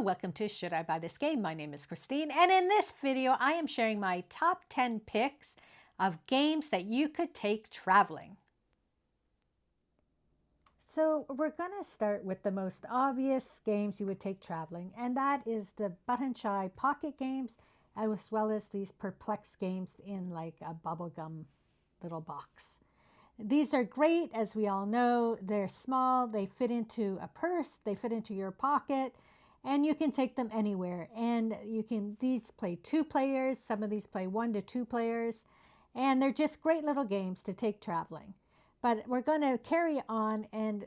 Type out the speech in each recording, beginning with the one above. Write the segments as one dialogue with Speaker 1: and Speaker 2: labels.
Speaker 1: welcome to Should I Buy This Game? My name is Christine, and in this video I am sharing my top 10 picks of games that you could take traveling. So we're going to start with the most obvious games you would take traveling, and that is the button shy pocket games, as well as these perplex games in like a bubblegum little box. These are great, as we all know. They're small, they fit into a purse, they fit into your pocket, and you can take them anywhere. And these play 2 players, some of these play 1 to 2 players, and they're just great little games to take traveling. But we're going to carry on and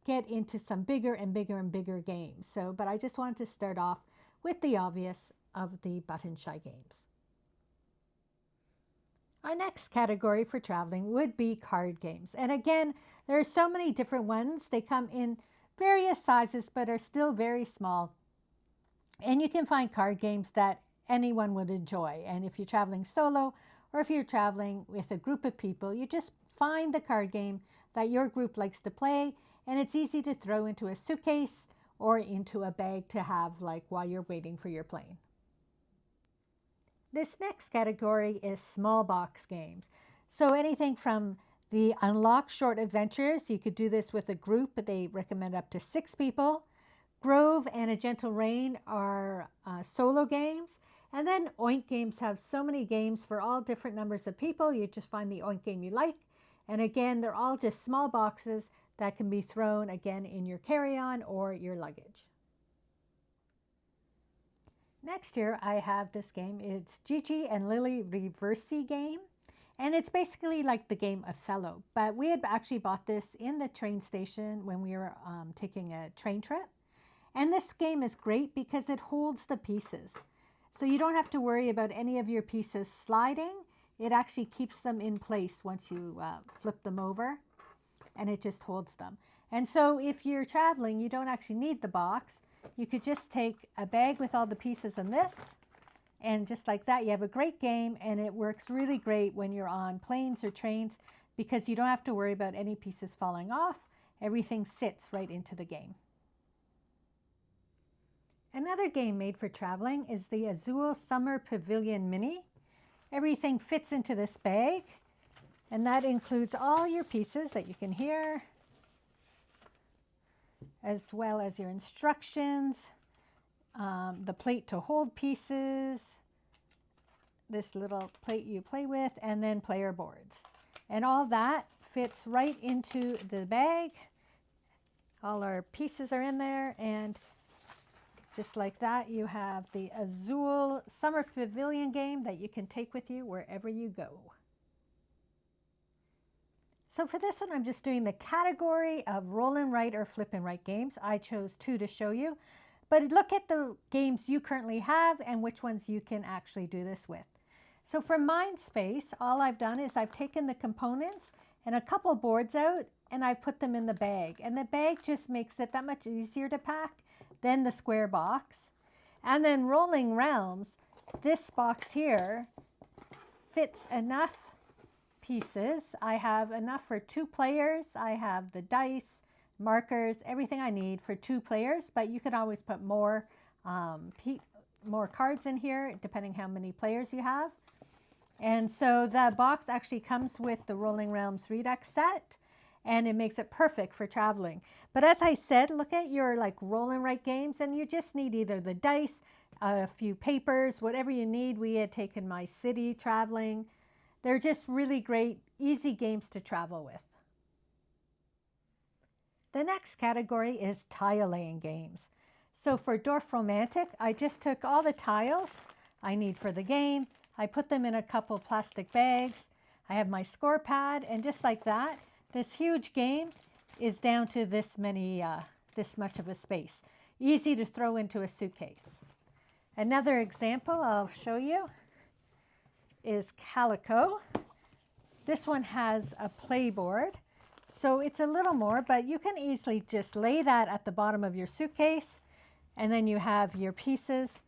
Speaker 1: get into some bigger and bigger and bigger games. But I just wanted to start off with the obvious of the button shy games. Our next category for traveling would be card games. And again, there are so many different ones. They come in various sizes, but are still very small. And you can find card games that anyone would enjoy. And if you're traveling solo, or if you're traveling with a group of people, you just find the card game that your group likes to play. And it's easy to throw into a suitcase or into a bag to have like while you're waiting for your plane. This next category is small box games. So anything from the Unlock Short Adventures, you could do this with a group, but they recommend up to 6 people. Grove and A Gentle Rain are solo games. And then Oink games have so many games for all different numbers of people. You just find the Oink game you like. And again, they're all just small boxes that can be thrown again in your carry-on or your luggage. Next here, I have this game. It's Gigi and Lily Reversi Game. And it's basically like the game Othello. But we had actually bought this in the train station when we were taking a train trip. And this game is great because it holds the pieces. So you don't have to worry about any of your pieces sliding. It actually keeps them in place once you flip them over. And it just holds them. And so if you're traveling, you don't actually need the box. You could just take a bag with all the pieces in this, and just like that, you have a great game, and it works really great when you're on planes or trains because you don't have to worry about any pieces falling off. Everything sits right into the game. Another game made for traveling is the Azul Summer Pavilion Mini. Everything fits into this bag, and that includes all your pieces that you can hear, as well as your instructions, the plate to hold pieces, this little plate you play with, and then player boards. And all that fits right into the bag. All our pieces are in there, and just like that, you have the Azul Summer Pavilion game that you can take with you wherever you go. So for this one, I'm just doing the category of roll and write or flip and write games. I chose 2 to show you, but look at the games you currently have and which ones you can actually do this with. So for Mindspace, all I've done is I've taken the components and a couple boards out, and I've put them in the bag. And the bag just makes it that much easier to pack than the square box. And then Rolling Realms, this box here fits enough pieces. I have enough for 2 players. I have the dice, markers, everything I need for 2 players, but you can always put more cards in here depending how many players you have. And so the box actually comes with the Rolling Realms Redux set, and it makes it perfect for traveling. But as I said, look at your like roll and write games, and you just need either the dice, a few papers, whatever you need. We had taken My City traveling. They're just really great, easy games to travel with. The next category is tile laying games. So for Dorf Romantic, I just took all the tiles I need for the game. I put them in a couple plastic bags. I have my score pad, and just like that, this huge game is down to this much of a space. Easy to throw into a suitcase. Another example I'll show you is Calico. This one has a playboard, so it's a little more, but you can easily just lay that at the bottom of your suitcase, and then you have your pieces.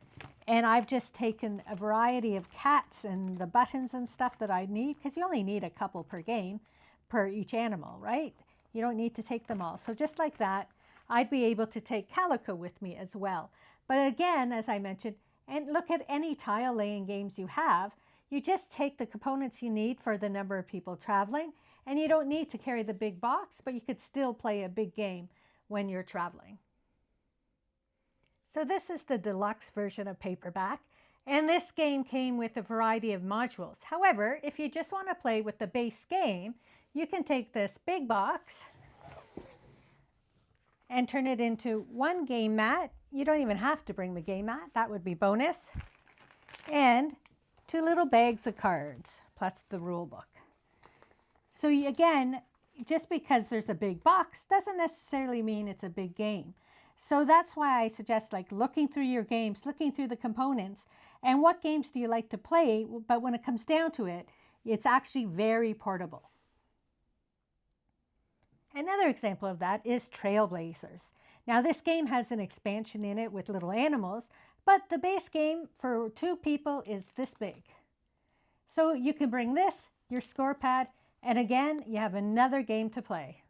Speaker 1: And I've just taken a variety of cats and the buttons and stuff that I need, because you only need a couple per game, per each animal, right? You don't need to take them all. So just like that, I'd be able to take Calico with me as well. But again, as I mentioned, and look at any tile laying games you have, you just take the components you need for the number of people traveling, and you don't need to carry the big box, but you could still play a big game when you're traveling. So this is the deluxe version of paperback, and this game came with a variety of modules. However, if you just want to play with the base game, you can take this big box and turn it into one game mat. You don't even have to bring the game mat, that would be bonus. And 2 little bags of cards, plus the rule book. So again, just because there's a big box doesn't necessarily mean it's a big game. So that's why I suggest like looking through your games, looking through the components, and what games do you like to play, but when it comes down to it, it's actually very portable. Another example of that is Trailblazers. Now this game has an expansion in it with little animals, but the base game for 2 people is this big. So you can bring this, your score pad, and again, you have another game to play.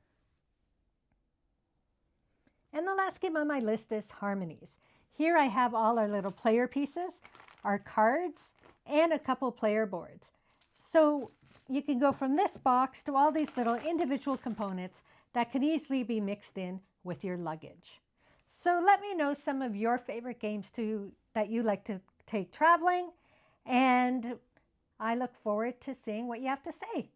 Speaker 1: And the last game on my list is Harmonies. Here I have all our little player pieces, our cards, and a couple player boards. So you can go from this box to all these little individual components that can easily be mixed in with your luggage. So let me know some of your favorite games that you like to take traveling, and I look forward to seeing what you have to say.